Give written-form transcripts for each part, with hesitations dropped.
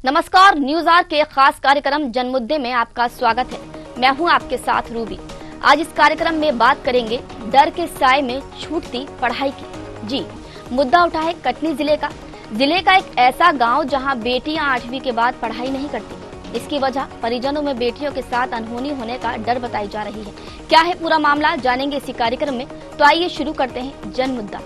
नमस्कार, news are के खास कार्यक्रम जनमुद्दे में आपका स्वागत है। मैं हूं आपके साथ रूबी। आज इस कार्यक्रम में बात करेंगे डर के साए में छूटती पढ़ाई की। जी, मुद्दा उठा है कटनी जिले का एक ऐसा गांव जहां बेटियां 8वीं के बाद पढ़ाई नहीं करती। इसकी वजह परिजनों में बेटियों के साथ अनहोनी होने का डर बताई जा रही है। क्या है पूरा मामला, जानेंगे इसी कार्यक्रम में। तो आइए शुरू करते हैं जन मुद्दा।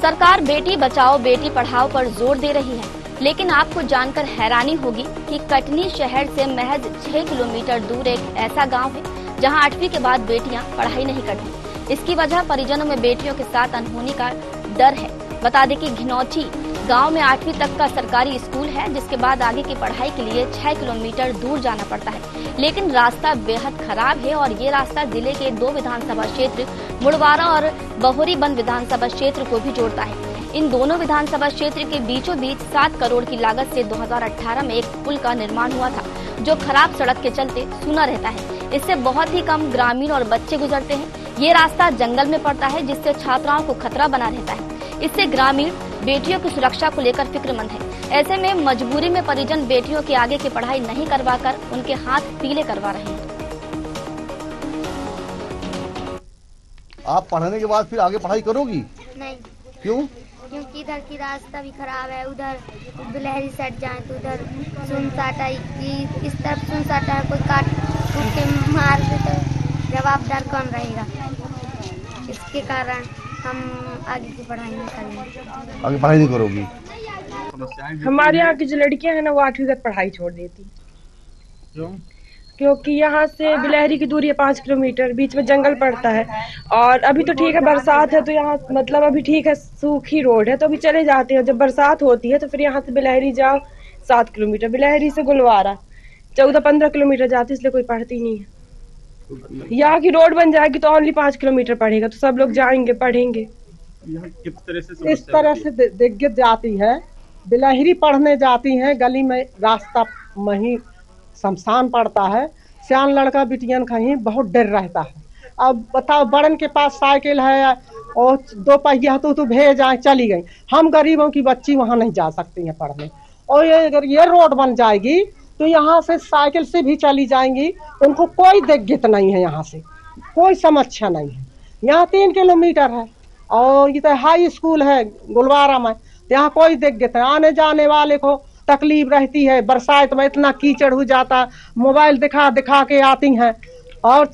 सरकार बेटी बचाओ बेटी पढ़ाओ पर जोर दे रही है, लेकिन आपको जानकर हैरानी होगी कि कटनी शहर से महज 6 किलोमीटर दूर एक ऐसा गांव है जहां 8वीं के बाद बेटियां पढ़ाई नहीं करती। इसकी वजह परिजनों में बेटियों के साथ अनहोनी का डर है। बता दें कि घिनौची गांव में 8वीं तक का सरकारी स्कूल है, जिसके बाद आगे की पढ़ाई के लिए 6 किलोमीटर दूर जाना पड़ता है। लेकिन रास्ता बेहद खराब है और ये रास्ता जिले के 2 विधानसभा क्षेत्र मुड़वारा और बहोरीबंद विधानसभा क्षेत्र को भी जोड़ता है। इन दोनों विधानसभा क्षेत्र के बीचों बीच 7 करोड़ की लागत से 2018 में एक पुल का निर्माण हुआ था, जो खराब सड़क के चलते सूना रहता है। इससे बहुत ही कम ग्रामीण और बच्चे गुजरते हैं। ये रास्ता जंगल में पड़ता है, जिससे छात्राओं को खतरा बना रहता है। इससे ग्रामीण बेटियों की सुरक्षा को लेकर फिक्रमंद है। ऐसे में मजबूरी में परिजन बेटियों की आगे की पढ़ाई नहीं करवाकर उनके हाथ पीले करवा रहे हैं। आप पढ़ने के बाद फिर आगे पढ़ाई करोगी? नहीं। क्यों? क्योंकि इधर की रास्ता भी खराब है, उधर बिलहरी सेट जाए तो उधर सुनसाटा, इस तरफ सुनसाटा है, कोई काट कूट के मार दे तो जवाबदार कौन रहेगा। इसके कारण हम आगे की पढ़ाई नहीं करेंगे। आगे पढ़ाई नहीं करोगी? हमारे यहाँ की जो लड़कियां हैं ना, वो 8वीं तक पढ़ाई छोड़ देती। क्यों? क्योंकि यहाँ से बिलहरी की दूरी है 5 किलोमीटर, बीच में जंगल पड़ता है। और अभी तो ठीक है, बरसात है तो यहाँ मतलब अभी ठीक है, सूखी रोड है तो अभी चले जाते हैं। जब बरसात होती है तो फिर यहाँ से बिलहरी जाओ 7 किलोमीटर, बिलहरी से गुलवारा 14-15 किलोमीटर जाती, इसलिए कोई पढ़ती नहीं है। यहाँ की रोड बन जाएगी तो ओनली 5 किलोमीटर पड़ेगा, तो सब लोग जाएंगे पढ़ेंगे। इस तरह से दिग्गज जाती है, बिलहरी पढ़ने जाती हैं, गली में रास्ता वहीं शमशान पड़ता है, सियान लड़का बिटियन कहीं बहुत डर रहता है। अब बताओ, बड़न के पास साइकिल है और 2 पहिया तो भेज आए, चली गई। हम गरीबों की बच्ची वहाँ नहीं जा सकती हैं पढ़ने। और अगर ये रोड बन जाएगी तो यहाँ से साइकिल से भी चली जाएंगी, उनको कोई दिक्कत नहीं है, यहाँ से कोई समस्या नहीं है। यहाँ 3 किलोमीटर है और ये तो हाई स्कूल है गुलवारा में, यहाँ कोई दिक्कत है। आने जाने वाले को तकलीफ रहती है, बरसात में इतना कीचड़ हो जाता, मोबाइल दिखा दिखा के आती हैं। और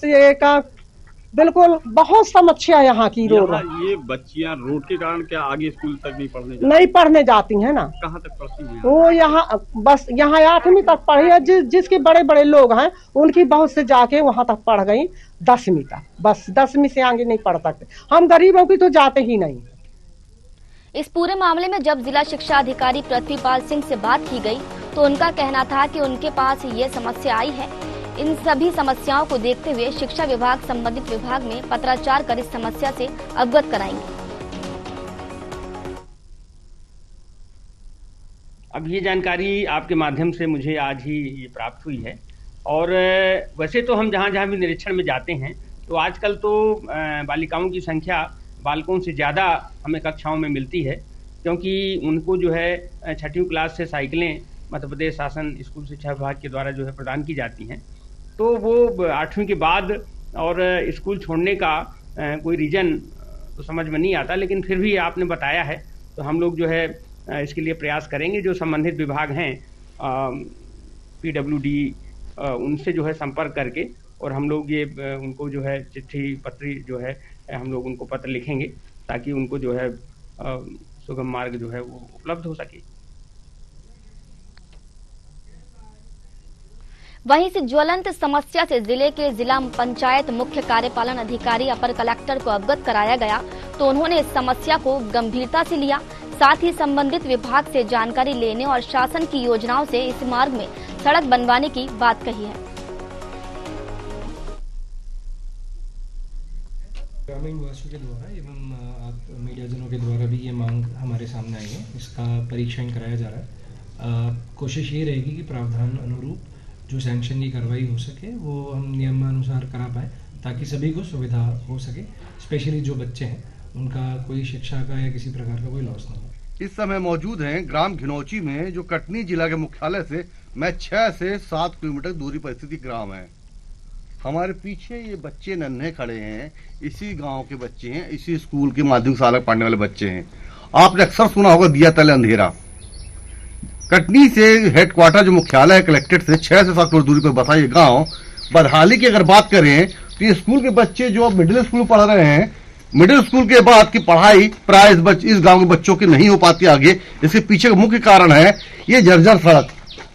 बिल्कुल बहुत समस्या यहाँ की रोड। ये बच्चियां रोड के कारण क्या आगे स्कूल तक नहीं पढ़ने जाती हैं ना? कहाँ तक पढ़ती हैं? वो यहाँ बस यहाँ 8वीं तक पढ़ी है। जिसके बड़े बड़े लोग हैं उनकी बहुत से जाके वहाँ तक पढ़ गई 10वीं तक, बस 10वीं से आगे नहीं पढ़ सकते। हम गरीबों की तो जाते ही नहीं। इस पूरे मामले में जब जिला शिक्षा अधिकारी पृथ्वीपाल सिंह से बात की गई तो उनका कहना था कि उनके पास ये समस्या आई है। इन सभी समस्याओं को देखते हुए शिक्षा विभाग संबंधित विभाग में पत्राचार कर इस समस्या से अवगत कराएंगे। अब ये जानकारी आपके माध्यम से मुझे आज ही ये प्राप्त हुई है। और वैसे तो हम जहाँ जहाँ भी निरीक्षण में जाते हैं तो आजकल तो बालिकाओं की संख्या बालकों से ज़्यादा हमें कक्षाओं में मिलती है, क्योंकि उनको जो है 6वीं क्लास से साइकिलें मध्य प्रदेश शासन स्कूल शिक्षा विभाग के द्वारा जो है प्रदान की जाती हैं। तो वो 8वीं के बाद और स्कूल छोड़ने का कोई रीज़न तो समझ में नहीं आता, लेकिन फिर भी आपने बताया है तो हम लोग जो है इसके लिए प्रयास करेंगे। जो संबंधित विभाग हैं PWD, उनसे जो है संपर्क करके और हम लोग ये उनको जो है चिट्ठी पत्री जो है हम लोग उनको पत्र लिखेंगे, ताकि उनको जो है सुगम मार्ग जो है वो उपलब्ध हो सके। वहीं से ज्वलंत समस्या से जिले के जिला पंचायत मुख्य कार्यपालन अधिकारी अपर कलेक्टर को अवगत कराया गया तो उन्होंने इस समस्या को गंभीरता से लिया। साथ ही संबंधित विभाग से जानकारी लेने और शासन की योजनाओं से इस मार्ग में सड़क बनवाने की बात कही है। ग्रामीण वासियों के द्वारा एवं आप मीडियाजनों के द्वारा भी ये मांग हमारे सामने आई है, इसका परीक्षण कराया जा रहा है। कोशिश ये रहेगी कि प्रावधान अनुरूप जो सैंक्शन की कार्रवाई हो सके वो हम नियमानुसार करा पाए, ताकि सभी को सुविधा हो सके, स्पेशली जो बच्चे हैं उनका कोई शिक्षा का या किसी प्रकार का कोई लॉस ना हो। इस समय मौजूद हैं ग्राम घिनौची में, जो कटनी जिला के मुख्यालय से मैं 6 से 7 किलोमीटर दूरी पर स्थित ग्राम है। हमारे पीछे ये बच्चे नन्हे खड़े हैं, इसी गांव के बच्चे हैं, इसी स्कूल के माध्यमिक शाला पढ़ने वाले बच्चे हैं। आपने अक्सर सुना होगा दिया तले अंधेरा। कटनी से हेडक्वार्टर जो मुख्यालय है कलेक्ट्रेट से 6 से 7 किलोमीटर दूरी पर बसा ये गाँव। बदहाली की अगर बात करें तो ये स्कूल के बच्चे जो मिडिल स्कूल पढ़ रहे हैं, मिडिल स्कूल के बाद की पढ़ाई प्राय इस गांव के बच्चों की नहीं हो पाती आगे। इसके पीछे का मुख्य कारण है ये जर्जर सड़क।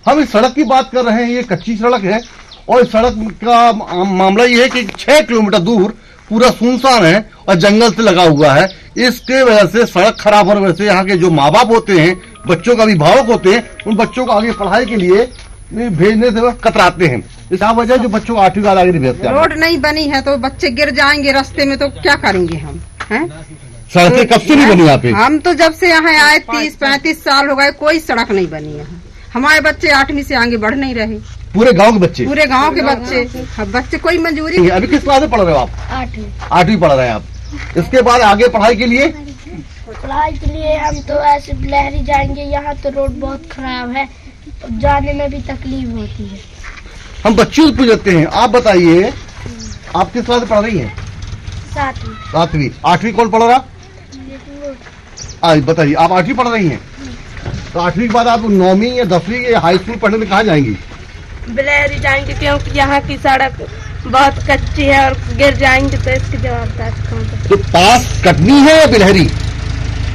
हम इस सड़क की बात कर रहे हैं, ये कच्ची सड़क है और इस सड़क का मामला ये है कि 6 किलोमीटर दूर पूरा सुनसान है और जंगल से लगा हुआ है। इसके वजह से सड़क खराब होने की वजह से यहाँ के जो माँ बाप होते हैं, बच्चों का अभिभावक होते हैं, उन बच्चों को आगे पढ़ाई के लिए भेजने से कतराते हैं। इसका वजह जो बच्चों को 8वीं बाद आगे नहीं भेजते। रोड नहीं बनी है तो बच्चे गिर जाएंगे रास्ते में, तो क्या करेंगे हम हैं? सड़कें कब से नहीं बनी यहाँ पे? हम तो जब से यहाँ आए 30-35 साल हो गए, कोई सड़क नहीं बनी है। हमारे बच्चे 8वीं से आगे बढ़ नहीं रहे। पूरे गांव के बच्चे? पूरे गांव के बच्चे कोई मंजूरी। अभी किस क्लास में पढ़ रहे हो आप? 8वीं पढ़ रहे हैं आप। इसके बाद आगे पढ़ाई के लिए हम तो ऐसे बिलहरी जाएंगे। यहाँ तो रोड बहुत खराब है, जाने में भी तकलीफ होती है। हम बच्चों से पूछते हैं, आप बताइए आप किस क्लास में पढ़ रही हैं? 7वीं। 8वीं कौन पढ़ रहा? आज बताइए, आप 8वीं पढ़ रही हैं, तो 8वीं के बाद आप 9वीं या 10वीं या हाई स्कूल पढ़ने में कहाँ जाएंगी? बिलहरी जाएंगे, क्योंकि यहाँ की सड़क बहुत कच्ची है और गिर जाएंगे तो इसकी जवाबदारी कौन? तो पास कटनी है या बिलहरी?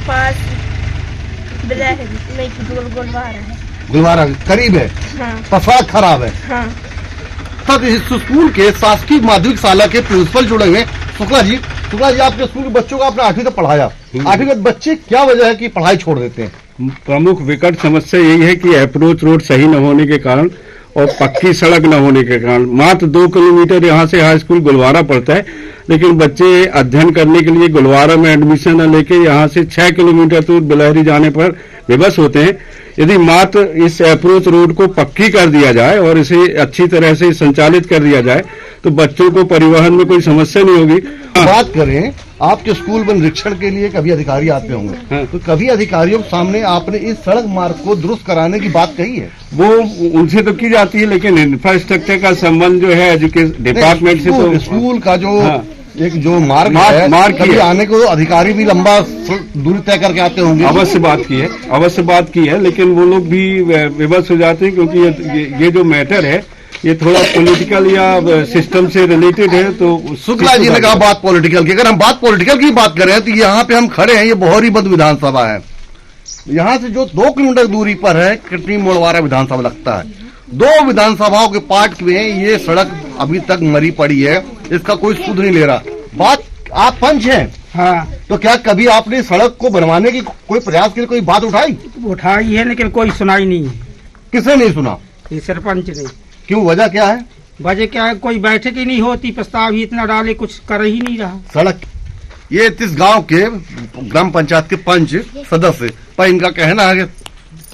पास बिलहरी नहीं, गुलवारा है। गुलवारा करीब है। हाँ। तो सड़क खराब है। हाँ। तब इस स्कूल के शासकीय माध्यमिक शाला के प्रिंसिपल जुड़े हुए शुक्ला जी, आपके स्कूल के बच्चों को आपने 8वीं तक पढ़ाया। 8वीं के बच्चे क्या वजह है कि पढ़ाई छोड़ देते हैं? प्रमुख विकट समस्या यही है कि अप्रोच रोड सही न होने के कारण और पक्की सड़क न होने के कारण। मात्र 2 किलोमीटर यहाँ से हाई स्कूल गुलवारा पड़ता है, लेकिन बच्चे अध्ययन करने के लिए गुलवारा में एडमिशन न लेके यहाँ से 6 किलोमीटर दूर बिलहरी जाने पर विवश होते हैं। यदि मात्र इस अप्रोच रोड को पक्की कर दिया जाए और इसे अच्छी तरह से संचालित कर दिया जाए तो बच्चों को परिवहन में कोई समस्या नहीं होगी। बात करें आपके स्कूल में निरीक्षण के लिए कभी अधिकारी आते होंगे। हाँ। तो कभी अधिकारियों के सामने आपने इस सड़क मार्ग को दुरुस्त कराने की बात कही है? वो उनसे तो की जाती है, लेकिन इंफ्रास्ट्रक्चर का संबंध जो है एजुकेशन डिपार्टमेंट से, तो स्कूल का जो एक जो मार्ग कभी आने को अधिकारी भी लंबा दूरी तय करके आते होंगे। अवश्य बात की है, लेकिन वो लोग भी विवश हो जाते हैं, क्योंकि ये जो मैटर है ये थोड़ा पॉलिटिकल या सिस्टम से रिलेटेड है। तो शुक्ला जी ने कहा बात पॉलिटिकल की। अगर हम बात पॉलिटिकल की बात करें तो यहाँ पे हम खड़े हैं, ये बहोरीबंद विधानसभा है। यहाँ से जो 2 किलोमीटर दूरी पर है कटनी मोड़वारा विधानसभा लगता है। 2 विधानसभाओं के पार्ट में ये सड़क अभी तक मरी पड़ी है, इसका कोई सुध नहीं ले रहा। बात आप पंच हैं। हाँ। तो क्या कभी आपने सड़क को बनवाने की कोई प्रयास के लिए कोई बात उठाई है, लेकिन कोई सुनाई नहीं है। किसने नहीं सुना? ये सरपंच ने। क्यों, वजह क्या है? वजह क्या है, कोई बैठक ही नहीं होती, प्रस्ताव ही इतना डाले, कुछ कर ही नहीं रहा। सड़क ये इस गांव के ग्राम पंचायत के पंच सदस्य पर इनका कहना है कि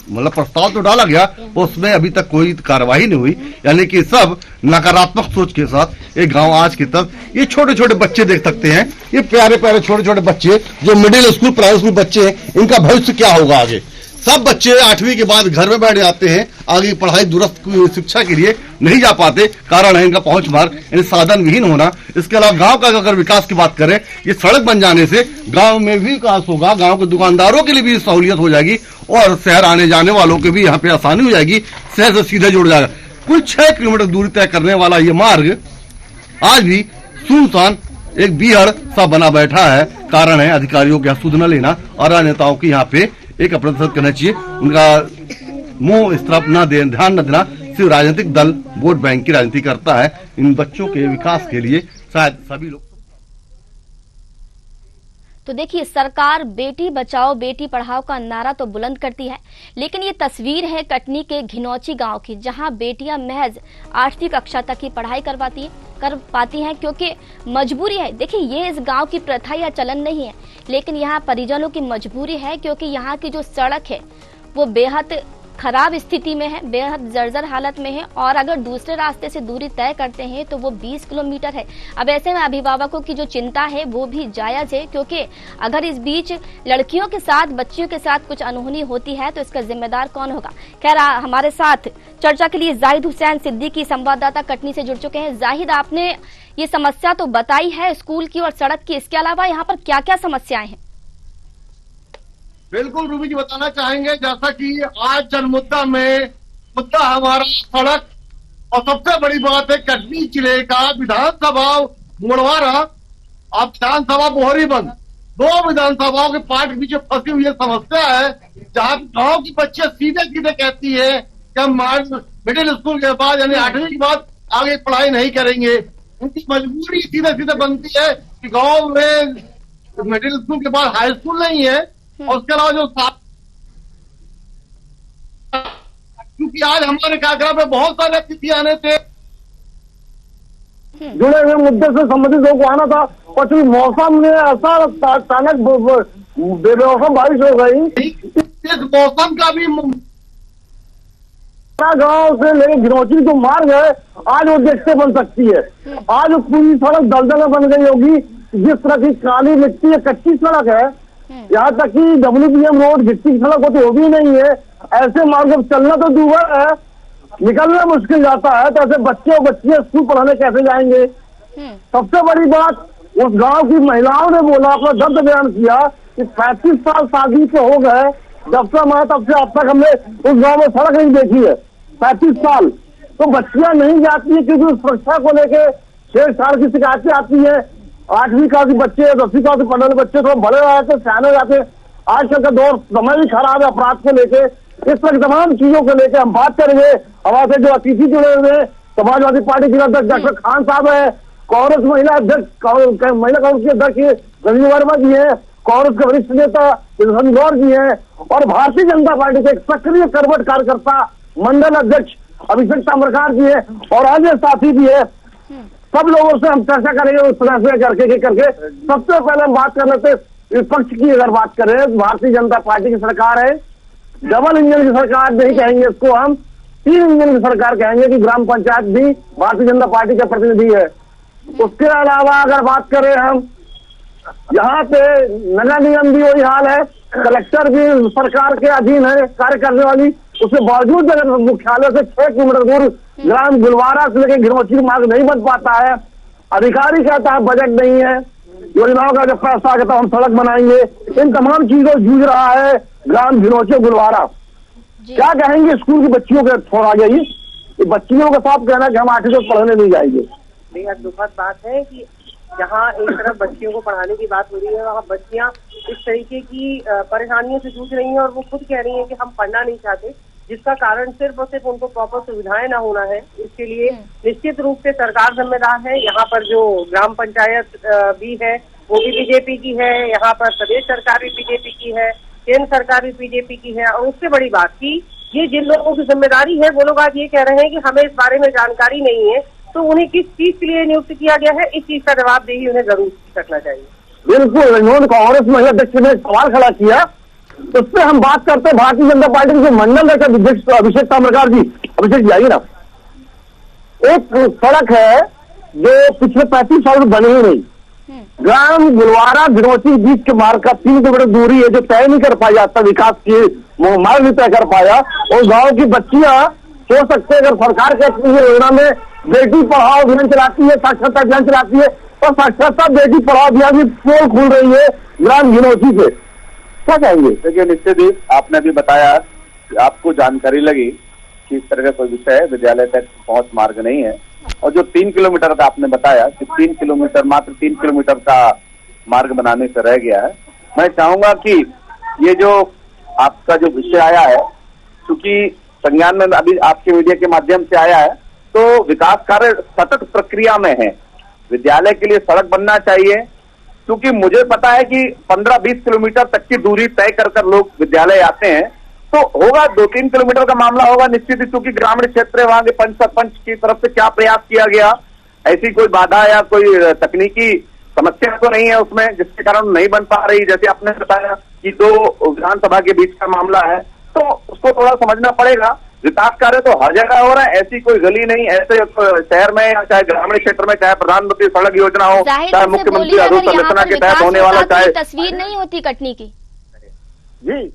मतलब प्रस्ताव तो डाला गया, उसमें अभी तक कोई कार्रवाई नहीं हुई। यानी कि सब नकारात्मक सोच के साथ एक गांव आज की तरफ। ये छोटे छोटे बच्चे देख सकते हैं, ये प्यारे प्यारे छोटे छोटे बच्चे जो मिडिल स्कूल प्राइमरी स्कूल बच्चे हैं, इनका भविष्य क्या होगा आगे? सब बच्चे 8वीं के बाद घर में बैठ जाते हैं, आगे पढ़ाई दूरस्थ शिक्षा के लिए नहीं जा पाते। कारण है इनका पहुंच मार्ग यानी साधन विहीन होना। इसके अलावा गांव का अगर विकास की बात करें, ये सड़क बन जाने से गांव में भी विकास होगा, गांव के दुकानदारों के लिए भी सहूलियत हो जाएगी और शहर आने जाने वालों के भी यहाँ पे आसानी हो जाएगी, शहर से सीधे जुड़ जाएगा। कुल 6 किलोमीटर दूरी तय करने वाला ये मार्ग आज भी सुनसान एक बीहड़ सा बना बैठा है। कारण है अधिकारियों का सुध न लेना और नेताओं की यहाँ पे एक अपना करना चाहिए, उनका मुंह इस तरफ न दे, ध्यान न देना। सिर्फ राजनीतिक दल वोट बैंक की राजनीति करता है। इन बच्चों के विकास के लिए शायद सभी लोग। तो देखिए, सरकार बेटी बचाओ बेटी पढ़ाओ का नारा तो बुलंद करती है, लेकिन ये तस्वीर है कटनी के घिनौची गांव की, जहां बेटियां महज 8वीं कक्षा तक की पढ़ाई कर पाती हैं क्योंकि मजबूरी है। देखिए, ये इस गांव की प्रथा या चलन नहीं है, लेकिन यहाँ परिजनों की मजबूरी है क्योंकि यहाँ की जो सड़क है वो बेहद खराब स्थिति में है, बेहद जर्जर हालत में है और अगर दूसरे रास्ते से दूरी तय करते हैं तो वो 20 किलोमीटर है। अब ऐसे में अभिभावकों की जो चिंता है वो भी जायज है, क्योंकि अगर इस बीच लड़कियों के साथ, बच्चियों के साथ कुछ अनहोनी होती है तो इसका जिम्मेदार कौन होगा। खैर, हमारे साथ चर्चा के लिए जाहिद हुसैन सिद्दीकी संवाददाता कटनी से जुड़ चुके हैं। जाहिद, आपने ये समस्या तो बताई है स्कूल की और सड़क की, इसके अलावा यहाँ पर क्या क्या समस्याएं हैं? बिल्कुल रूबी जी, बताना चाहेंगे जैसा कि आज जनमुद्दा में मुद्दा हमारा सड़क और सबसे बड़ी बात है कटनी जिले का विधानसभा मुड़वारा। अब विधानसभा बोहरी बंद, 2 विधानसभाओं के पार्ट के बीच फंसी हुई समस्या है, जहां गांव की बच्चे सीधे सीधे कहती है कि हम मिडिल स्कूल के बाद यानी 8वीं के बाद आगे पढ़ाई नहीं करेंगे। उनकी मजबूरी सीधे सीधे बनती है कि गांव में मिडिल स्कूल के बाद हाई स्कूल नहीं है और उसके अलावा जो क्योंकि आज हमारे कार्यक्रम में बहुत सारे अतिथि आने थे, जुड़े हुए मुद्दे से संबंधित लोगों को आना था, और मौसम में ऐसा अचानक बेमौसम बारिश हो गई, इस मौसम का भी गांव से लेकर गिरौची जो मार्ग है आज वो देखते बन सकती है। आज पूरी सड़क दलदल बन गई होगी, जिस तरह की काली मिट्टी है, कच्ची सड़क है, यहाँ तक कि WPM रोड गिट्टी की सड़क होती वो भी नहीं है। ऐसे मार्ग चलना तो दूभर है, निकलना मुश्किल जाता है, तो ऐसे बच्चे और बच्चियां स्कूल पढ़ाने कैसे जाएंगे। सबसे बड़ी बात उस गांव की महिलाओं ने बोला, अपना दर्द बयान किया कि 35 साल शादी के हो गए, जब से हमारा तब से अब तक हमने उस गांव में सड़क नहीं देखी है। 35 साल तो बच्चियां नहीं जाती है क्योंकि सुरक्षा को लेके छेड़छाड़ की शिकायतें आती है। 8वीं क्लास के बच्चे, 10वीं क्लास के पढ़ने वाले बच्चे तो बड़े जाते, सियाने जाते। आजकल का दौर समय भी खराब है अपराध को लेके, इस तरह तमाम चीजों को लेकर हम बात करेंगे। हमारे जो अतिथि जुड़े हुए हैं, समाजवादी पार्टी के अध्यक्ष डॉक्टर खान साहब है, कांग्रेस महिला अध्यक्ष महिला कांग्रेस के अध्यक्ष रंजू वर्मा जी है, कांग्रेस के वरिष्ठ नेता गौर जी है, और भारतीय जनता पार्टी के एक सक्रिय करवट कार्यकर्ता मंडल अध्यक्ष अभिषेक ताम्रकार जी है, और अन्य साथी भी है। सब लोगों से हम चर्चा करेंगे उस तरह से करके। सबसे पहले हम बात कर लेते विपक्ष की। अगर बात करें, भारतीय जनता पार्टी की सरकार है, डबल इंजन की सरकार नहीं कहेंगे इसको, हम 3 इंजन की सरकार कहेंगे कि ग्राम पंचायत भी भारतीय जनता पार्टी का प्रतिनिधि है। उसके अलावा अगर बात करें हम, यहाँ पे नगर निगम भी वही हाल है, कलेक्टर भी सरकार के अधीन है कार्य करने वाली, उसके बावजूद अगर मुख्यालय से 6 किलोमीटर दूर ग्राम गुलवारा से लेकर गिरौची मार्ग नहीं बन पाता है। अधिकारी कहता है बजट नहीं है, योजनाओं का जब पैसा आ जाता हम सड़क बनाएंगे। इन तमाम चीजों जूझ रहा है ग्राम गिरौची गुलवारा। क्या कहेंगे स्कूल की बच्चियों के, थोड़ा आ जाइए, बच्चियों का साफ कहना है कि हम 8वीं तक पढ़ने नहीं जाएंगे। बेहद दुखद बात है कि जहाँ एक तरफ बच्चियों को पढ़ाने की बात हो रही है, वहाँ बच्चियाँ इस तरीके की परेशानियों से जूझ रही हैं और वो खुद कह रही हैं कि हम पढ़ना नहीं चाहते, जिसका कारण सिर्फ और सिर्फ उनको प्रॉपर सुविधाएं ना होना है। इसके लिए निश्चित रूप से सरकार जिम्मेदार है। यहाँ पर जो ग्राम पंचायत भी है वो भी बीजेपी की है, यहाँ पर प्रदेश सरकार भी बीजेपी की है, केंद्र सरकार भी बीजेपी की है, और उससे बड़ी बात की ये जिन लोगों की जिम्मेदारी है वो लोग आज ये कह रहे हैं कि हमें इस बारे में जानकारी नहीं है, तो उन्हें किस चीज के लिए नियुक्त किया गया है, इस चीज का जवाबदेही उन्हें जरूर करना चाहिए। बिल्कुल, इन्होंने कांग्रेस महिला अध्यक्ष ने सवाल खड़ा किया, उस पर हम बात करते हैं भारतीय जनता पार्टी के मंडल अध्यक्ष अभिषेक ताम्रकार जी। अभिषेक जी आइए ना। एक सड़क है जो पिछले 35 साल में बनी ही नहीं, ग्राम गुलवारा गिरौची बीच के मार्ग का 3 किलोमीटर दूरी है जो तय नहीं कर पाया, अब विकास की मार्ग नहीं तय कर पाया। और गांव की बच्चियां सोच सकते हैं, अगर सरकार के योजना में बेटी पढ़ाओ अभियान चलाती है, साक्षरता अभियान चलाती है, और साक्षरता बेटी पढ़ाओ अभियान की पोल खुल रही है ग्राम गिरौची से, क्या कहेंगे? देखिए, निश्चित ही आपने भी बताया कि आपको जानकारी लगी कि इस तरह का कोई विषय विद्यालय तक पहुंच मार्ग नहीं है, और जो 3 किलोमीटर का आपने बताया कि 3 किलोमीटर मात्र 3 किलोमीटर का मार्ग बनाने से रह गया है। मैं चाहूंगा कि ये जो आपका जो विषय आया है, क्योंकि संज्ञान में अभी आपके मीडिया के माध्यम से आया है, तो विकास कार्य सतत प्रक्रिया में है। विद्यालय के लिए सड़क बनना चाहिए, क्योंकि मुझे पता है कि 15-20 किलोमीटर तक की दूरी तय कर लोग विद्यालय आते हैं, तो होगा 2-3 किलोमीटर का मामला होगा निश्चित ही, क्योंकि ग्रामीण क्षेत्र है, वहां के पंच सरपंच की तरफ से क्या प्रयास किया गया, ऐसी कोई बाधा या कोई तकनीकी समस्या तो नहीं है उसमें जिसके कारण नहीं बन पा रही। जैसे आपने बताया कि 2 विधानसभा के बीच का मामला है, तो उसको थोड़ा समझना पड़ेगा। विकास कार्य तो हर जगह हो रहा है, ऐसी कोई गली नहीं, ऐसे शहर में या चाहे ग्रामीण क्षेत्र में, चाहे प्रधानमंत्री सड़क योजना हो, चाहे मुख्यमंत्री अधोसंरचना के तहत होने वाला, चाहे तस्वीर नहीं होती कटनी की। जी,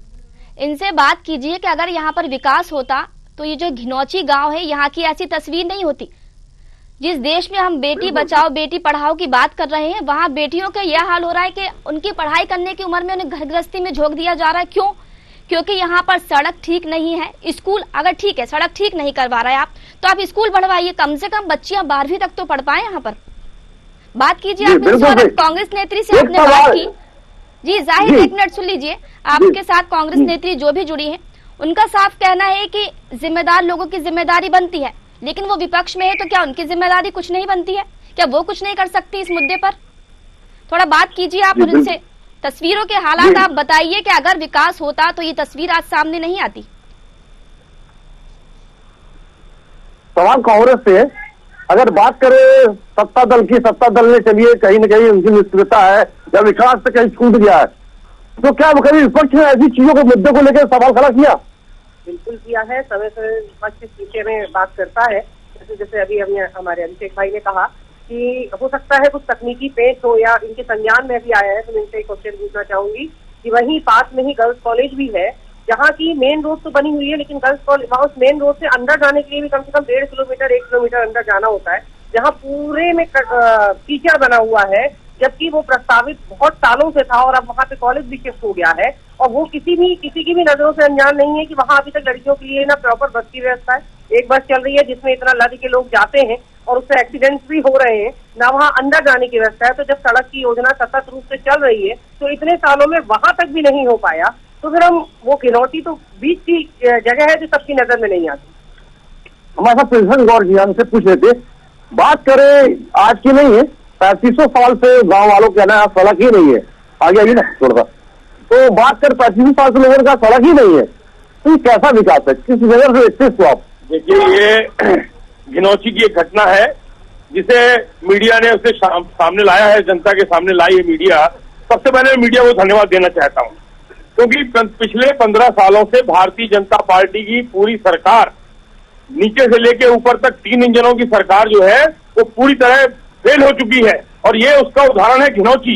इनसे बात कीजिए कि अगर यहाँ पर विकास होता तो ये जो घिनौची गांव है यहाँ की ऐसी तस्वीर नहीं होती। जिस देश में हम बेटी बचाओ बेटी पढ़ाओ की बात कर रहे हैं, वहाँ बेटियों का यह हाल हो रहा है कि उनकी पढ़ाई करने की उम्र में उन्हें घर गृहस्थी में झोंक दिया जा रहा है। क्यों? क्योंकि यहाँ पर सड़क ठीक नहीं है। स्कूल अगर ठीक है, सड़क ठीक नहीं करवा रहे आप, तो आप स्कूल बढ़वाइए, कम से कम बच्चियां 12वीं तक तो पढ़ पाए। यहाँ पर बात कीजिए आप कांग्रेस नेत्री से आपने बात की जी, जाहिर, एक मिनट सुन लीजिए। आपके साथ कांग्रेस नेत्री जो भी जुड़ी है, उनका साफ कहना है कि जिम्मेदार लोगों की जिम्मेदारी बनती है, लेकिन वो विपक्ष में है तो क्या उनकी जिम्मेदारी कुछ नहीं बनती है? क्या वो कुछ नहीं कर सकती इस मुद्दे पर? थोड़ा बात कीजिए आप और उनसे। तस्वीरों के हालात आप बताइए कि अगर विकास होता तो ये तस्वीर आज सामने नहीं आती। सवाल कांग्रेस से, अगर बात करें सत्ता दल की, सत्ता दल ने चलिए कहीं न कहीं उनकी निष्क्रियता है या विकास से कहीं छूट गया है, तो क्या कभी विपक्ष ने ऐसी चीजों के मुद्दे को लेकर सवाल खड़ा किया? बिल्कुल किया है, समय समय विपक्ष इस विषय में बात करता है। जैसे अभी हमने हमारे अभिषेक भाई ने कहा कि हो सकता है कुछ तकनीकी पेश हो या इनके संज्ञान में भी आया है, तो मैं इनसे एक क्वेश्चन पूछना चाहूंगी कि वहीं पास में ही गर्ल्स कॉलेज भी है, जहाँ की मेन रोड तो बनी हुई है, लेकिन गर्ल्स कॉलेज वहाँ उस मेन रोड से अंदर जाने के लिए भी कम से कम 1.5 किलोमीटर 1 किलोमीटर अंदर जाना होता है, जहाँ पूरे में कीचड़ बना हुआ है, जबकि वो प्रस्तावित बहुत सालों से था और अब वहाँ पे कॉलेज भी शिफ्ट हो गया है। और वो किसी की भी नजरों से अनजान नहीं है कि वहाँ अभी तक लड़कियों के लिए ना प्रॉपर बस की व्यवस्था है। एक बस चल रही है जिसमें इतना लद के लोग जाते हैं और उससे एक्सीडेंट्स भी हो रहे हैं, ना वहाँ अंदर जाने की व्यवस्था है। तो जब सड़क की योजना सतत रूप से चल रही है तो इतने सालों में वहां तक भी नहीं हो पाया, तो फिर हम वो खिलौती तो बीच की जगह है जो सबकी नजर में नहीं आती। हमारे साथ प्रिंसिपल गौर जी हमसे पूछ रहे थे, बात करें आज की नहीं है, 3500 साल से गांव वालों के ना सड़क ही नहीं है। आगे आइए ना थोड़ा सा, तो बात कर 3500 साल से लोगों का सड़क ही नहीं है, तो ये कैसा विकास है? किस वजह से देखते हो आप? देखिए, ये घिनौची की एक घटना है जिसे मीडिया ने उसे सामने लाया है, जनता के सामने लाई है मीडिया। सबसे पहले मीडिया को धन्यवाद देना चाहता हूं, क्योंकि पिछले 15 सालों से भारतीय जनता पार्टी की पूरी सरकार, नीचे से लेके ऊपर तक 3 इंजनों की सरकार जो है वो पूरी तरह फेल हो चुकी है। और ये उसका उदाहरण है घिनौची,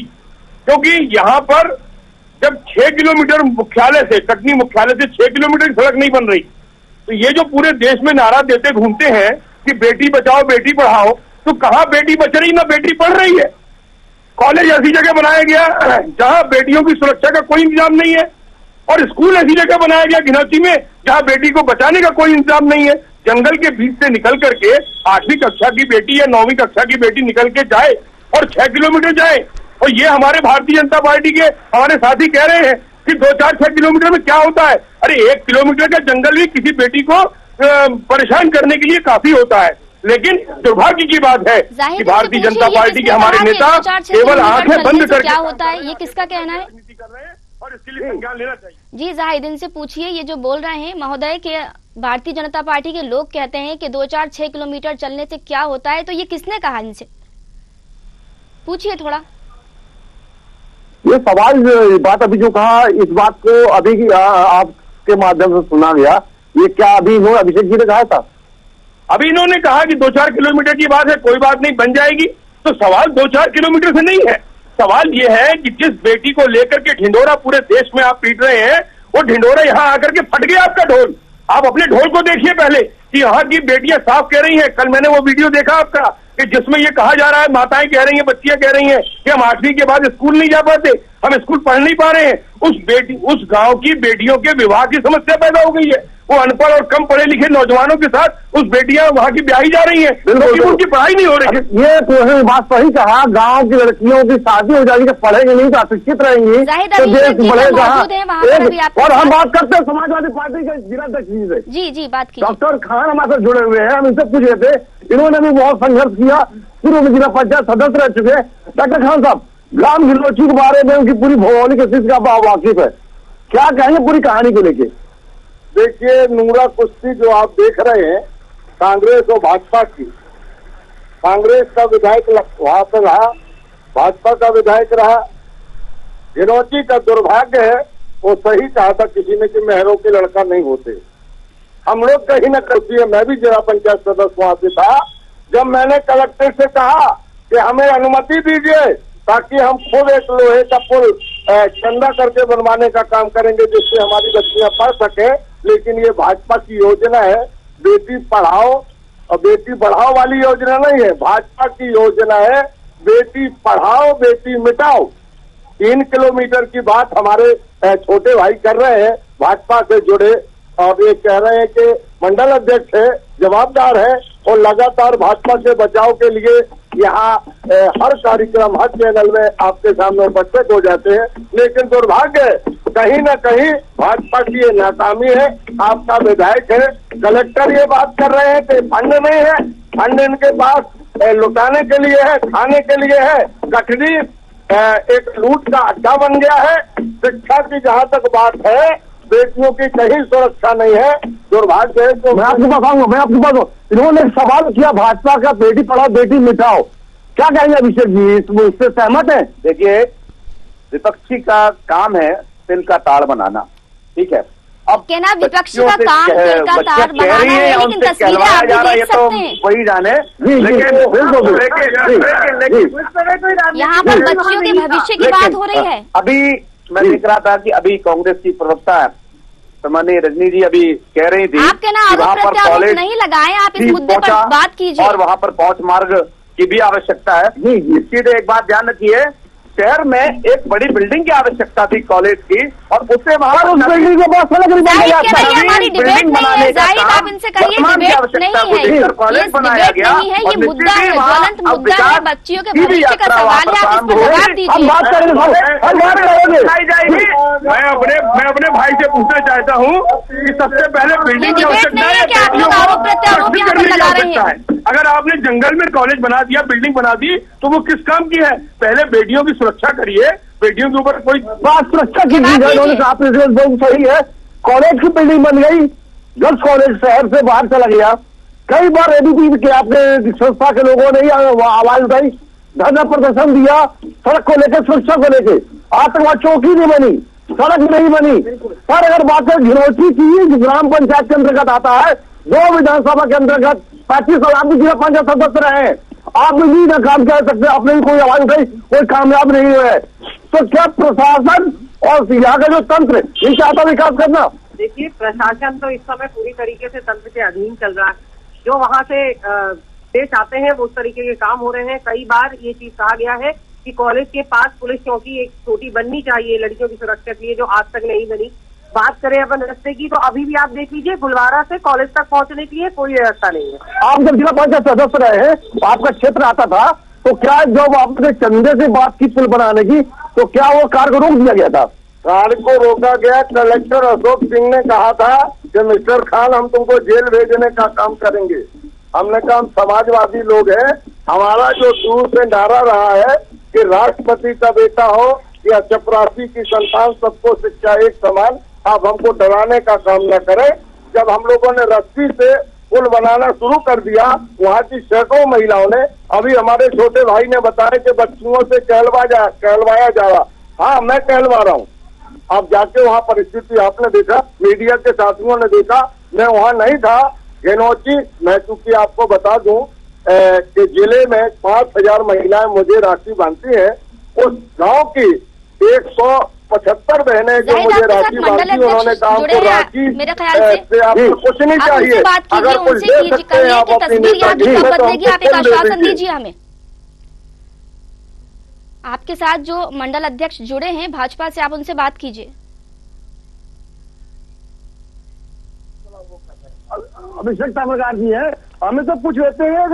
क्योंकि यहाँ पर जब 6 किलोमीटर मुख्यालय से, कटनी मुख्यालय से 6 किलोमीटर की सड़क नहीं बन रही, तो ये जो पूरे देश में नारा देते घूमते हैं कि बेटी बचाओ बेटी पढ़ाओ, तो कहाँ बेटी बच रही ना बेटी पढ़ रही है। कॉलेज ऐसी जगह बनाया गया जहां बेटियों की सुरक्षा का कोई इंतजाम नहीं है, और स्कूल ऐसी जगह बनाया गया घिनौची में जहां बेटी को बचाने का कोई इंतजाम नहीं है। जंगल के बीच से निकल करके 8वीं कक्षा की बेटी या 9वीं कक्षा की बेटी निकल के जाए और 6 किलोमीटर जाए, और ये हमारे भारतीय जनता पार्टी के हमारे साथी कह रहे हैं कि 2-4-6 किलोमीटर में क्या होता है। अरे 1 किलोमीटर का जंगल भी किसी बेटी को परेशान करने के लिए काफी होता है। लेकिन दुर्भाग्य की बात है कि भारतीय जनता पार्टी के हमारे नेता केवल आंखें बंद करके क्या होता है, ये किसका कहना है? और इसके लिए संज्ञान लेना चाहिए। जी जाहिद, इनसे पूछिए, ये जो बोल रहे हैं महोदय के भारतीय जनता पार्टी के लोग कहते हैं कि 2-4-6 किलोमीटर चलने से क्या होता है, तो ये किसने कहा? इनसे पूछिए थोड़ा। ये सवाल, बात अभी जो कहा, इस बात को अभी आपके माध्यम से सुना गया, ये क्या अभी अभिषेक जी ने कहा था? अभी इन्होंने कहा कि 2-4 किलोमीटर की बात है, कोई बात नहीं, बन जाएगी। तो सवाल 2-4 किलोमीटर से नहीं है, सवाल ये है कि जिस बेटी को लेकर के ढिंढोरा पूरे देश में आप पीट रहे हैं, वो ढिंढोरा यहाँ आकर के फट गया आपका ढोल। आप अपने ढोल को देखिए पहले कि यहाँ की बेटियां साफ कह रही हैं। कल मैंने वो वीडियो देखा आपका कि जिसमें ये कहा जा रहा है, माताएं कह रही हैं, बच्चियां कह रही हैं कि हम 8वीं के बाद स्कूल नहीं जा पाते, हम स्कूल पढ़ नहीं पा रहे हैं। उस गांव की बेटियों के विवाह की समस्या पैदा हो गई है। वो अनपढ़ और कम पढ़े लिखे नौजवानों के साथ उस बेटियां वहाँ की ब्याही जा रही हैं, क्योंकि उनकी पढ़ाई नहीं हो रही है। ये तो बात सही कहा, गांव की लड़कियों की शादी हो जाएगी, पढ़ेंगे नहीं तो अशिक्षित रहेंगी, तो देश बढ़ेगा। और हम बात करते हैं समाजवादी पार्टी के जिलाध्यक्ष जी से। जी बात की। डॉक्टर खान हमारे साथ जुड़े हुए हैं, हम इनसे पूछ रहे थे, इन्होंने भी बहुत संघर्ष किया, पूर्व में जिला पंचायत सदस्य रह चुके हैं। डॉक्टर खान साहब, ग्राम घिनौची के बारे में उनकी पूरी भौगोलिक स्थिति का वाकिफ है, क्या कहेंगे पूरी कहानी को लेके? देखिए, नूरा कुश्ती जो आप देख रहे हैं कांग्रेस और भाजपा की, कांग्रेस का विधायक वहां पर रहा, भाजपा का विधायक रहा। घिनौची का दुर्भाग्य है वो सही कहा था किसी ने कि मेहरों के लड़का नहीं होते। हम लोग कहीं न कहीं, मैं भी जिला पंचायत सदस्य वहां से था, जब मैंने कलेक्टर से कहा कि हमें अनुमति दीजिए ताकि हम खुद एक लोहे का पुल चंदा करके बनवाने का काम करेंगे जिससे हमारी बच्चियां पढ़ सके, लेकिन ये भाजपा की योजना है बेटी पढ़ाओ और बेटी बढ़ाओ वाली योजना नहीं है। भाजपा की योजना है बेटी पढ़ाओ बेटी मिटाओ। 3 किलोमीटर की बात हमारे छोटे भाई कर रहे हैं भाजपा से जुड़े, और ये कह रहे हैं कि मंडल अध्यक्ष है, जवाबदार है और लगातार भाजपा से बचाव के लिए यहाँ हर कार्यक्रम हर चैनल में आपके सामने उपस्थित हो जाते हैं। लेकिन दुर्भाग्य कहीं न कहीं भाजपा की ये नाकामी है। आपका विधायक है, कलेक्टर ये बात कर रहे हैं कि फंड नहीं है, फंड इनके पास लुटाने के लिए है, खाने के लिए है। कटनी एक लूट का अड्डा बन गया है। शिक्षा की जहाँ तक बात है, बेटियों की कहीं सुरक्षा नहीं है। दुर्भाग्य है। तो मैं आपके पास हूँ, इन्होंने सवाल किया भाजपा का बेटी पढ़ाओ बेटी मिटाओ, क्या कहेंगे अभिषेक जी, इससे सहमत है? देखिए, विपक्षी का काम है तिल का ताड़ बनाना, ठीक है। अब कहना विपक्षी का काम तिल का ताड़ बनाना है, लेकिन तस्वीरें आप भी देख सकते हैं, वही जाने। यहाँ पर बच्चियों के भविष्य की बात हो रही है। अभी मैं देख रहा था कि अभी कांग्रेस की प्रवक्ता माननीय रजनी जी अभी कह रही थी, आप कहना आरोप प्रत्यारोप नहीं लगाएं, आप इस मुद्दे पर बात कीजिए। और वहाँ पर पहुंच मार्ग की भी आवश्यकता है। सीधे एक बात ध्यान रखिए, शहर में एक बड़ी बिल्डिंग की आवश्यकता थी कॉलेज की, और उससे वहाँ हमारी डिबेट नहीं है जाहिद, आप इनसे कहिए डिबेट नहीं है, ये बनाया गया नहीं है, ये मुद्दा है, ज्वलंत मुद्दा है, बच्चियों के भविष्य का सवाल है, आप इस पर जवाब दीजिए। मैं अपने भाई से पूछना चाहता हूँ कि सबसे पहले बिल्डिंग की आवश्यकता है कि आप लोग आरोप प्रत्यारोप यहाँ पर लगा रहे हैं। अगर आपने जंगल में कॉलेज बना दिया, बिल्डिंग बना दी, तो वो किस काम की है? पहले बेटियों की सुरक्षा करिए, बेटियों के ऊपर कोई बात सुरक्षा की बहुत सही है। कॉलेज की बिल्डिंग बन गई, गर्ल्स कॉलेज शहर से बाहर चला गया। कई बार एबीपी के आपके संस्था के लोगों ने आवाज उठाई, धरना प्रदर्शन दिया सड़क को लेकर, सुरक्षा को लेकर। आतंकवाद चौकी नहीं बनी, सड़क नहीं बनी। पर अगर बात करें झिनोची की, ग्राम पंचायत के अंतर्गत आता है, 2 विधानसभा के अंतर्गत 35 साल आप भी जिला पंचायत सदस्य रहे, आप भी ना काम कर सकते, आपने भी कोई आवाज उठाई, कोई कामयाब नहीं हुए। तो क्या प्रशासन और यहाँ का जो तंत्र नहीं चाहता विकास करना? देखिए, प्रशासन तो इस समय पूरी तरीके से तंत्र के अधीन चल रहा है। जो वहाँ से देश आते हैं वो उस तरीके के काम हो रहे हैं। कई बार ये चीज कहा गया है कि कॉलेज के पास पुलिस चौकी एक छोटी बननी चाहिए लड़कियों की सुरक्षा के लिए, जो आज तक नहीं बनी। बात करें अपन रास्ते की, तो अभी भी आप देख लीजिए गुलवारा से कॉलेज तक पहुंचने के लिए कोई व्यवस्था नहीं है। आप जब जिला पंचायत सदस्य रहे हैं, आपका क्षेत्र आता था, तो क्या जब आपने चंदे से बात की पुल बनाने की, तो क्या वो कार्य को रोक दिया गया था? कार्य को रोका गया। कलेक्टर अशोक सिंह ने कहा था कि मिस्टर खान, हम तुमको जेल भेजने का काम करेंगे। हमने कहा हम समाजवादी लोग हैं, हमारा जो दूर से नारा रहा है कि राष्ट्रपति का बेटा हो या चपरासी की संतान, सबको शिक्षा एक समान, आप हमको डराने का काम न करें। जब हम लोगों ने रस्सी से पुल बनाना शुरू कर दिया, वहाँ की सैकड़ों महिलाओं ने, अभी हमारे छोटे भाई ने बताया कि बच्चियों से कहलवाया जा रहा। हाँ, मैं कहलवा रहा हूँ। आप जाके वहाँ परिस्थिति आपने देखा, मीडिया के साथियों ने देखा, मैं वहाँ नहीं था। घेनोची, मैं चूंकि आपको बता दूं कि जिले में 5000 महिलाएं मुझे राखी बांधती हैं। उस गांव की 175 बहनें जो मुझे राखी बांधती, उन्होंने कहा आपको राखी से आपको कुछ नहीं चाहिए, अगर कुछ दे सकते हैं आप अपनी आश्वासन दीजिए हमें। आपके साथ जो मंडल अध्यक्ष जुड़े हैं भाजपा से, आप उनसे बात कीजिए। अभिषेक तामरकार जी है, हमें तो पूछ लेते हैं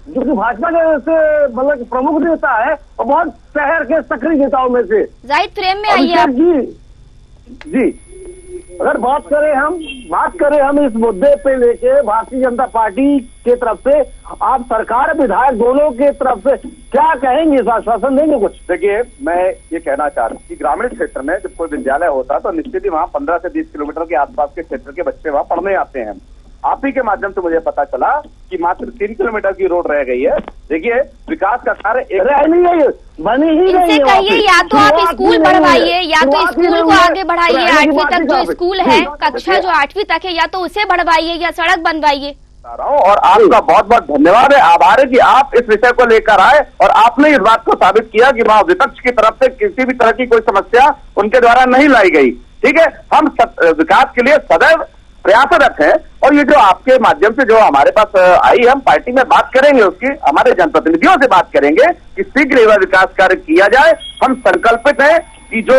जो कि भाजपा के मतलब प्रमुख नेता है और बहुत शहर के सक्रिय नेताओं में से। जाहिद, फ्रेम में आइए आप। जी, अगर बात करें हम इस मुद्दे पे लेके भारतीय जनता पार्टी के तरफ से, आप सरकार विधायक दोनों के तरफ से क्या कहेंगे, आश्वासन देंगे कुछ? देखिए, मैं ये कहना चाह रहा हूँ कि ग्रामीण क्षेत्र में जब कोई विद्यालय होता है तो निश्चित ही वहाँ 15 से 20 किलोमीटर के आसपास के क्षेत्र के बच्चे वहाँ पढ़ने आते हैं। आप ही के माध्यम से मुझे पता चला कि मात्र 3 किलोमीटर की रोड रह गई है। देखिए विकास का कार्य रह नहीं है, बनी ही नहीं है। कहिए या तो आप स्कूल बढ़वाइए या तो स्कूल को आगे बढ़ाइए। 8वीं तक जो स्कूल है, कक्षा जो 8वीं तक है, या तो उसे बढ़वाइए या सड़क बनवाइए। और आपका बहुत बहुत धन्यवाद है, आभार है कि आप इस विषय को लेकर आए और आपने इस बात को साबित किया कि वहां विपक्ष की तरफ से किसी भी तरह की कोई समस्या उनके द्वारा नहीं लाई गई। ठीक है, हम विकास के लिए सदैव प्रयासरत हैं और ये जो आपके माध्यम से जो हमारे पास आई, हम पार्टी में बात करेंगे, उसकी हमारे जनप्रतिनिधियों से बात करेंगे कि शीघ्र यह विकास कार्य किया जाए। हम संकल्पित हैं कि जो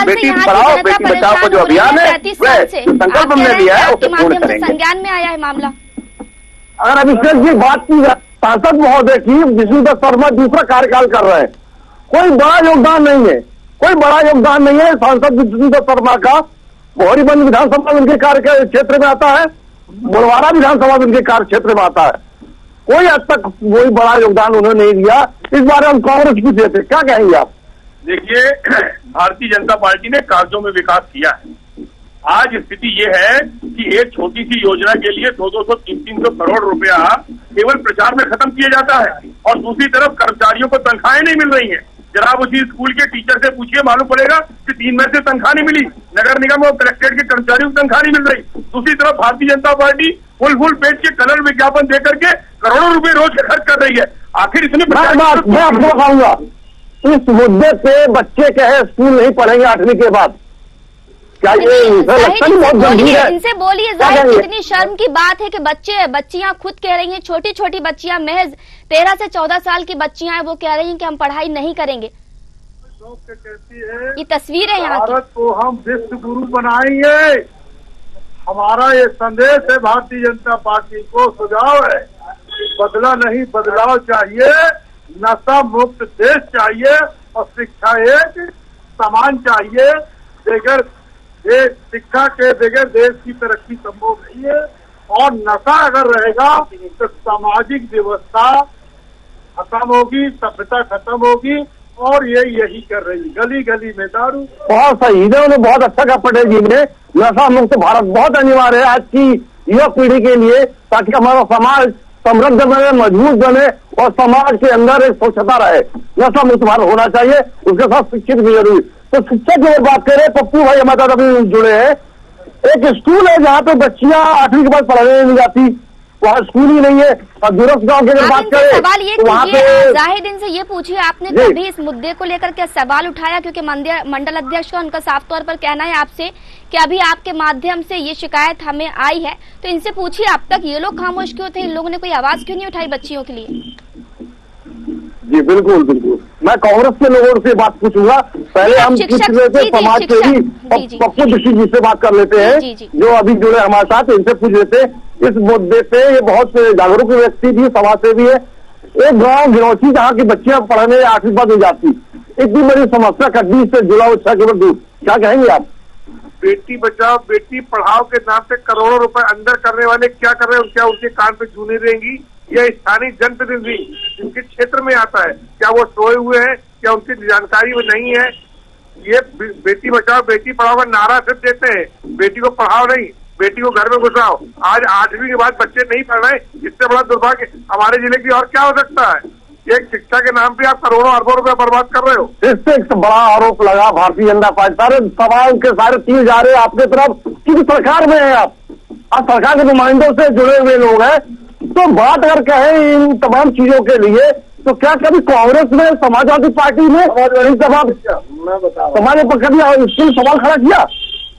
बेटी पढ़ाओ बेटी बचाओ का जो अभियान है वह संकल्प हमने लिया है उसे पूर्ण करेंगे। संज्ञान में आया है मामला। अगर अभिषेक जी बात की सांसद महोदय की, विष्णुदत्त शर्मा दूसरा कार्यकाल कर रहे हैं, कोई बड़ा योगदान नहीं है, कोई बड़ा योगदान नहीं है सांसद विष्णुदत्त शर्मा का। भौरीबंद विधानसभा उनके कार्य क्षेत्र में आता है, मुड़वारा विधानसभा उनके कार्य क्षेत्र में आता है, कोई हद तक कोई बड़ा योगदान उन्होंने नहीं दिया। इस बारे हम कांग्रेस की देते, क्या कहेंगे आप? देखिए, भारतीय जनता पार्टी ने कार्यों में विकास किया है। आज स्थिति ये है कि एक छोटी सी योजना के लिए 200 300 करोड़ रुपया केवल प्रचार में खत्म किया जाता है और दूसरी तरफ कर्मचारियों को तनख्वाहें नहीं मिल रही हैं। जरा आप उसी स्कूल के टीचर से पूछिए, मालूम पड़ेगा कि 3 महीने से तनख्वाह नहीं मिली। नगर निगम और कलेक्ट्रेट के कर्मचारियों को तनख्वाह नहीं मिल रही। दूसरी तरफ Bharatiya Janata party full page के कलर विज्ञापन देकर के करोड़ों रुपए रोज के खर्च कर रही है। आखिर इसमें मैं आपको बताऊंगा, इस मुद्दे पे बच्चे कहे स्कूल नहीं पढ़ेंगे 8वीं के बाद, क्या ये इनसे बोलिए जाहिर कितनी शर्म की बात है कि बच्चियां खुद कह रही हैं, छोटी छोटी बच्चियां महज 13 से 14 साल की बच्चियां हैं, वो कह रही हैं कि हम पढ़ाई नहीं करेंगे। ये तस्वीर है यहाँ भारत को हम विश्व गुरु बनाएंगे। हमारा ये संदेश है भारतीय जनता पार्टी को, सुझाव है, बदला नहीं बदलाव चाहिए, नशा मुक्त देश चाहिए और शिक्षा एक समान चाहिए। बगैर शिक्षा के बगैर देश की तरक्की संभव नहीं है और नशा अगर रहेगा तो सामाजिक व्यवस्था खत्म होगी, सभ्यता खत्म होगी और ये यही कर रही, गली गली में दारू। बहुत सही, इन्होंने बहुत अच्छा कहा पटेल जी ने। नशा मुक्त भारत बहुत अनिवार्य है आज की युवा पीढ़ी के लिए, ताकि हमारा समाज समृद्ध बने, मजबूत बने और समाज के अंदर एक स्वच्छता रहे। नशा मुक्त भारत होना चाहिए, उसके साथ शिक्षित भी जरूरी। तो शिक्षा की बात करें, पप्पू भाई हमारे साथ अभी जुड़े हैं। एक स्कूल है जहाँ पे बच्चियां 8वीं के बाद पढ़ाने नहीं जाती, वहाँ स्कूल ही नहीं है। और दूरस्थ गाँव की अगर बात करें सवाल ये तो वहाँ पे जाहिर दिन से ये पूछिए, आपने कभी इस मुद्दे को लेकर के सवाल उठाया? क्योंकि मंडल अध्यक्ष का उनका साफ तौर पर कहना है आपसे कि अभी आपके माध्यम से ये शिकायत हमें आई है, तो इनसे पूछिए अब तक ये लोग खामोश क्यों थे? इन लोगों ने कोई आवाज क्यों नहीं उठाई बच्चियों के लिए? जी बिल्कुल बिल्कुल, मैं कांग्रेस के लोगों से बात पूछूंगा। पहले हम पूछ लेते समाज सेवी पप्पू दीक्षित जी से बात कर लेते हैं, जो अभी जुड़े हमारे साथ, इनसे पूछ लेते हैं इस मुद्दे पे। ये बहुत जागरूक व्यक्ति भी, समाज सेवी है। एक गांव गिरौची जहाँ की बच्चियां पढ़ने 8वीं बाद नहीं जाती, इतनी बड़ी समस्या कटनी से जुड़ा हुआ 6 किलोमीटर दूर, क्या कहेंगे आप? बेटी बचाओ बेटी पढ़ाओ के नाम पे करोड़ों रुपए अंदर करने वाले क्या कर रहे हैं? क्या उनके कान पे जूने रहेंगी? या स्थानीय जनप्रतिनिधि जिनके क्षेत्र में आता है, क्या वो सोए हुए हैं? क्या उनकी जानकारी वो नहीं है? ये बेटी बचाओ बेटी पढ़ाओ का नारा सिर्फ देते हैं, बेटी को पढ़ाओ नहीं, बेटी को घर में घुसाओ। आज 8वीं के बाद बच्चे नहीं पढ़ रहे, इससे बड़ा दुर्भाग्य हमारे जिले की और क्या हो सकता है? एक शिक्षा के नाम पे आप करोड़ों अरबों रुपए बर्बाद कर रहे हो। इससे एक बड़ा आरोप लगा भारतीय जनता पार्टी, सारे सवाल के सारे तीर जा रहे हैं आपके तरफ, क्योंकि सरकार में है आप, और सरकार के नुमाइंदों से जुड़े हुए लोग हैं। तो बात अगर कहें इन तमाम चीजों के लिए, तो क्या कभी कांग्रेस में, समाजवादी पार्टी में समाज पर कभी इसके सवाल खड़ा किया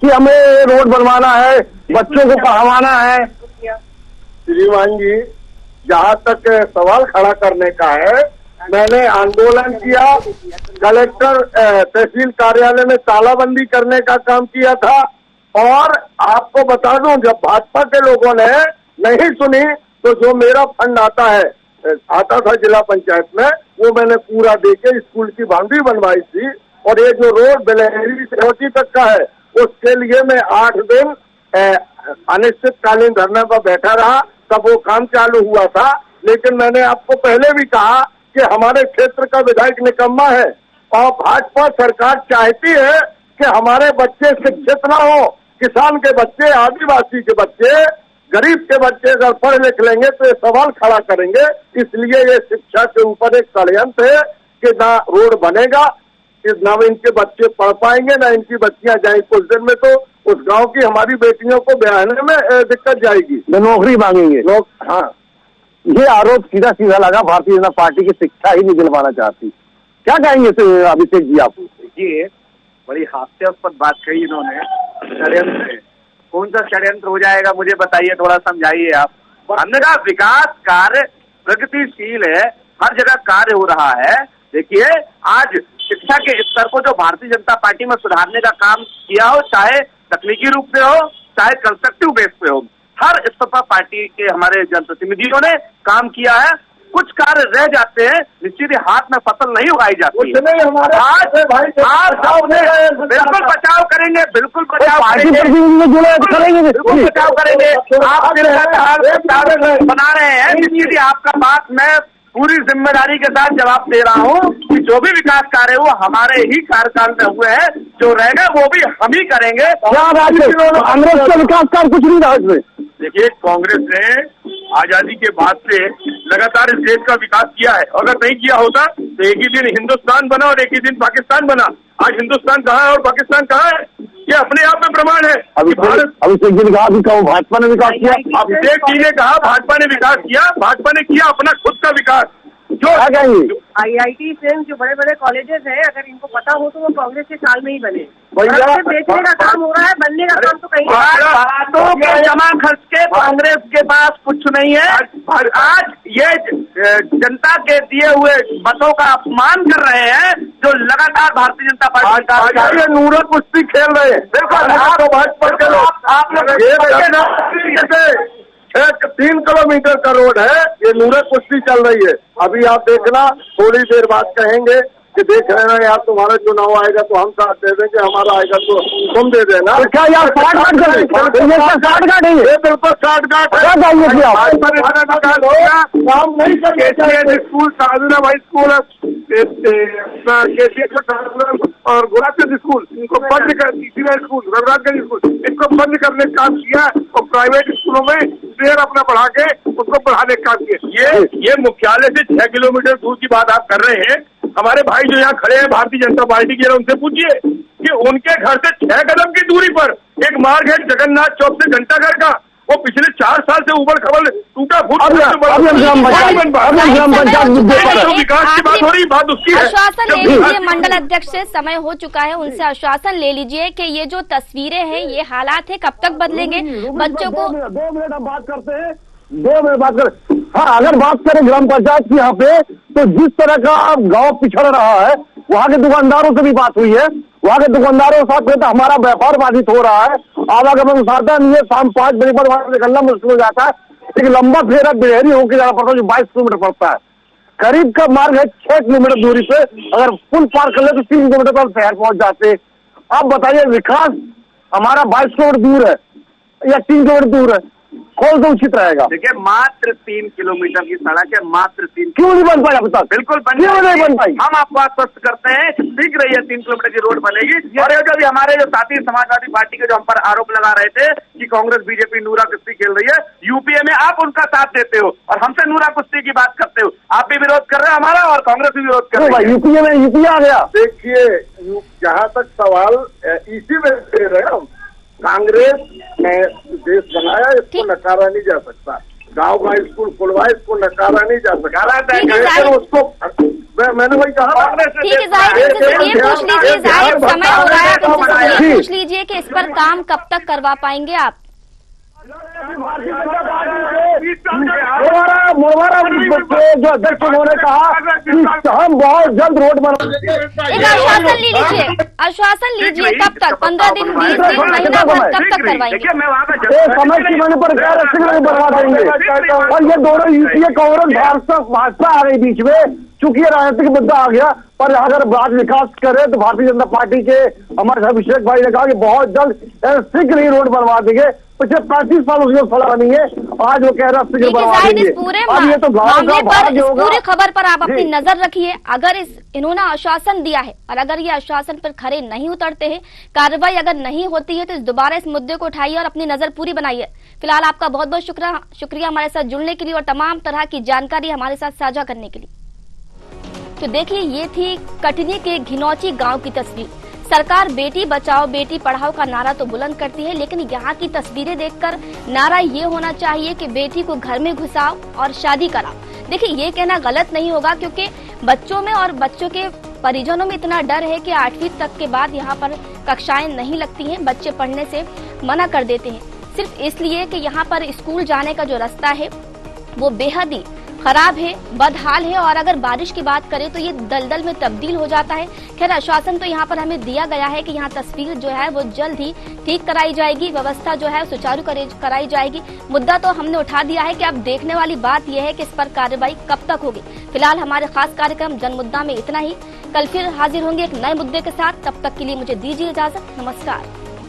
कि हमें रोड बनवाना है, बच्चों को पढ़ावाना है? श्रीमान जी, जहाँ तक सवाल खड़ा करने का है, मैंने आंदोलन किया, कलेक्टर तहसील कार्यालय में तालाबंदी करने का काम किया था। और आपको बता दूं, जब भाजपा के लोगों ने नहीं सुनी तो जो मेरा फंड आता था जिला पंचायत में, वो मैंने पूरा देके स्कूल की बाउंड्री बनवाई थी। और ये जो रोड बिलहरी से रोटी तक का है, उसके लिए मैं 8 दिन अनिश्चितकालीन धरना पर बैठा रहा, तब वो काम चालू हुआ था। लेकिन मैंने आपको पहले भी कहा कि हमारे क्षेत्र का विधायक निकम्मा है और भाजपा सरकार चाहती है कि हमारे बच्चे शिक्षित न हो, किसान के बच्चे, आदिवासी के बच्चे गरीब के बच्चे अगर पढ़ लिख लेंगे तो ये सवाल खड़ा करेंगे। इसलिए ये शिक्षा के ऊपर एक षड्यंत्र है कि ना रोड बनेगा, कि ना इनके बच्चे पढ़ पाएंगे, ना इनकी बच्चियां जाएंगी। कुछ दिन में तो उस गांव की हमारी बेटियों को ब्याहने में दिक्कत जाएगी, नौकरी मांगेंगे लोग। हाँ, ये आरोप सीधा सीधा लगा, भारतीय जनता पार्टी की शिक्षा ही नहीं दिलवाना चाहती। क्या कहेंगे अभिषेक जी आप? देखिए, बड़ी हास्यास्पद बात कही इन्होंने। षड्यंत्र, कौन सा षड्यंत्र हो जाएगा मुझे बताइए, थोड़ा समझाइए आप। हमने कहा विकास कार्य प्रगतिशील है, हर जगह कार्य हो रहा है। देखिए, आज शिक्षा के स्तर को जो भारतीय जनता पार्टी में सुधारने का काम किया हो, चाहे तकनीकी रूप से हो, चाहे कंस्ट्रक्टिव बेस पे हो, हर स्तर पर पार्टी के हमारे जनप्रतिनिधियों ने काम किया है। कुछ कार्य रह जाते हैं, निश्चित हाथ में फसल नहीं उगाई जाती। आज बिल्कुल बचाव करेंगे, बिल्कुल बचाव करेंगे, बिल्कुल बचाव करेंगे। आप बना रहे हैं, निश्चित आपका बात मैं पूरी जिम्मेदारी के साथ जवाब दे रहा हूँ कि जो भी विकास कार्य वो हमारे ही कार्यकाल में हुए हैं, जो रहेगा वो भी हम ही करेंगे। कांग्रेस का विकास कार्य कुछ नहीं रहा इसमें। देखिए, कांग्रेस ने आजादी के बाद से लगातार इस देश का विकास किया है। अगर नहीं किया होता तो एक ही दिन हिंदुस्तान बना और एक ही दिन पाकिस्तान बना। आज हिंदुस्तान कहाँ है और पाकिस्तान कहाँ है, ये अपने आप में प्रमाण है। अभिषेक जी ने कहा भी कहो भाजपा ने विकास किया। अभिषेक जी ने कहा भाजपा ने विकास किया, भाजपा ने किया अपना खुद का विकास। जो IIT सेम जो बड़े बड़े कॉलेजेस हैं, अगर इनको पता हो तो वो कांग्रेस के साल में ही बने। बेचने का काम हो रहा है, बनने का काम तो कहीं बातों के जमा खर्च के कांग्रेस के पास कुछ नहीं है। आज ये जनता के दिए हुए मतों का अपमान कर रहे हैं, जो लगातार भारतीय जनता पार्टी नूरा कुश्ती खेल रहे हैं। बिल्कुल, आप लोग 3 किलोमीटर का रोड है, ये नूरा कुश्ती चल रही है। अभी आप देखना, थोड़ी देर बाद कहेंगे कि देख रहे हैं यार, तुम्हारा चुनाव आएगा तो हम साथ दे देंगे, हमारा आएगा तो तुम दे देना। तो क्या यार साठ गाट करेंगे? बिल्कुल साठ गाट काम नहीं करेंगे। स्कूल साधुराबाई स्कूल और गुलाबचंद स्कूल, इनको बंद कर, स्कूल रघुनाथगंज स्कूल, इनको बंद करने का काम किया और प्राइवेट स्कूलों में शेयर अपना बढ़ा के उसको बढ़ाने का काम किया। ये मुख्यालय से 6 किलोमीटर दूर की बात आप कर रहे हैं। हमारे भाई जो यहाँ खड़े हैं भारतीय जनता पार्टी के, उनसे पूछिए कि उनके घर से 6 कदम की दूरी पर एक मार्ग है जगन्नाथ चौक से घंटाघर का, वो पिछले 4 साल से ऊबड़ खबड़ टूटा फूटा विकास की बात हो रही, बात उसकी है। आश्वासन ले लीजिए मंडल अध्यक्ष से, समय हो चुका है, उनसे आश्वासन ले लीजिए कि ये जो तस्वीरें हैं, ये हालात है, कब तक बदलेंगे? बच्चों को 2 मिनट हम बात करते हैं, 2 मिनट बात करें। हाँ, अगर बात करें ग्राम पंचायत की यहाँ पे, तो जिस तरह का गांव पिछड़ रहा है, वहाँ के दुकानदारों से भी बात हुई है। वहाँ के दुकानदारों के साथ कहते हमारा व्यापार बाधित हो रहा है, आवागमन साधन नहीं है, शाम 5 बजे पर वहाँ निकलना मुश्किल हो जाता है। एक लंबा फेरा बिहरी होकर जाना पड़ता है, जो 22 किलोमीटर पड़ता है। करीब का मार्ग है 6 किलोमीटर दूरी पे, अगर फुल पार कर ले तो 3 किलोमीटर पर शहर पहुंच जाते। आप बताइए, विकास हमारा 22 किलोमीटर दूर है या 3 किलोमीटर दूर है, कौन सा उचित रहेगा? देखिए, मात्र 3 किलोमीटर की सड़क है, मात्र 3। क्यों नहीं बन पाई अब तक? बिल्कुल नहीं बन पाई। हम आपको आश्वस्त करते हैं, शीघ्र ये 3 किलोमीटर की रोड बनेगी। और जो भी हमारे जो साथी समाजवादी पार्टी के जो हम पर आरोप लगा रहे थे कि कांग्रेस बीजेपी नूरा कुश्ती खेल रही है, यूपीए में आप उनका साथ देते हो और हमसे नूरा कुश्ती की बात करते हो। आप भी विरोध कर रहे हो हमारा और कांग्रेस भी विरोध कर रही है। यूपीए में यूपीए आ गया। देखिए, जहाँ तक सवाल इसी में दे रहे हम, कांग्रेस ने देश बनाया, इसको नकारा नहीं जा सकता। गांव का स्कूल खुलवाया, इसको नकारा नहीं जा सकता। उसको मैंने वही कहा। ठीक है, जाहिर पूछ लीजिए, जाहिर समय हो रहा है, पूछ लीजिए कि इस पर काम कब तक करवा पाएंगे आप? जो अध्यक्ष उन्होंने कहा कि हम बहुत जल्द रोड बनवाएंगे। एक आश्वासन ले लीजिए, आश्वासन लीजिए, कब तक? 15 दिन, 20 दिन, महीना भर, कब तक करवाएंगे? समय सीमा पर बनवा देंगे। और ये दोनों यूपीए कांग्रेस भाजपा आ गई बीच में, चूंकि राजनीतिक मुद्दा आ गया। पर अगर बात विकास करे तो भारतीय जनता पार्टी के हमारे अभिषेक भाई ने कहा कि बहुत जल्द शीघ्र ही रोड बनवा देंगे। पिछले 35 साल उसमें सड़ा नहीं है, आज वो कह रहा है बनवा देंगे। इस पूरे अब ये तो गाँव मामले का पर, भाग्य इस होगा। पूरी खबर पर आप अपनी जी। नजर रखिए। अगर इन्होंने आश्वासन दिया है और अगर ये आश्वासन पर खरे नहीं उतरते हैं, कार्रवाई अगर नहीं होती है, तो दोबारा इस मुद्दे को उठाइए और अपनी नजर पूरी बनाइए। फिलहाल आपका बहुत बहुत शुक्रिया हमारे साथ जुड़ने के लिए और तमाम तरह की जानकारी हमारे साथ साझा करने के लिए। तो देखिए, ये थी कटनी के घिनौची गांव की तस्वीर। सरकार बेटी बचाओ बेटी पढ़ाओ का नारा तो बुलंद करती है, लेकिन यहाँ की तस्वीरें देखकर नारा ये होना चाहिए कि बेटी को घर में घुसाओ और शादी कराओ। देखिए, ये कहना गलत नहीं होगा, क्योंकि बच्चों में और बच्चों के परिजनों में इतना डर है कि 8वीं तक के बाद यहाँ पर कक्षाएं नहीं लगती हैं, बच्चे पढ़ने से मना कर देते हैं, सिर्फ इसलिए कि यहाँ पर स्कूल जाने का जो रास्ता है वो बेहद ही खराब है, बदहाल है। और अगर बारिश की बात करें तो ये दलदल में तब्दील हो जाता है। खैर, आश्वासन तो यहाँ पर हमें दिया गया है कि यहाँ तस्वीर जो है वो जल्द ही ठीक कराई जाएगी, व्यवस्था जो है सुचारू कराई जाएगी। मुद्दा तो हमने उठा दिया है कि अब देखने वाली बात यह है कि इस पर कार्रवाई कब तक होगी। फिलहाल हमारे खास कार्यक्रम जनमुद्दा में इतना ही। कल फिर हाजिर होंगे एक नए मुद्दे के साथ। तब तक के लिए मुझे दीजिए इजाजत। नमस्कार।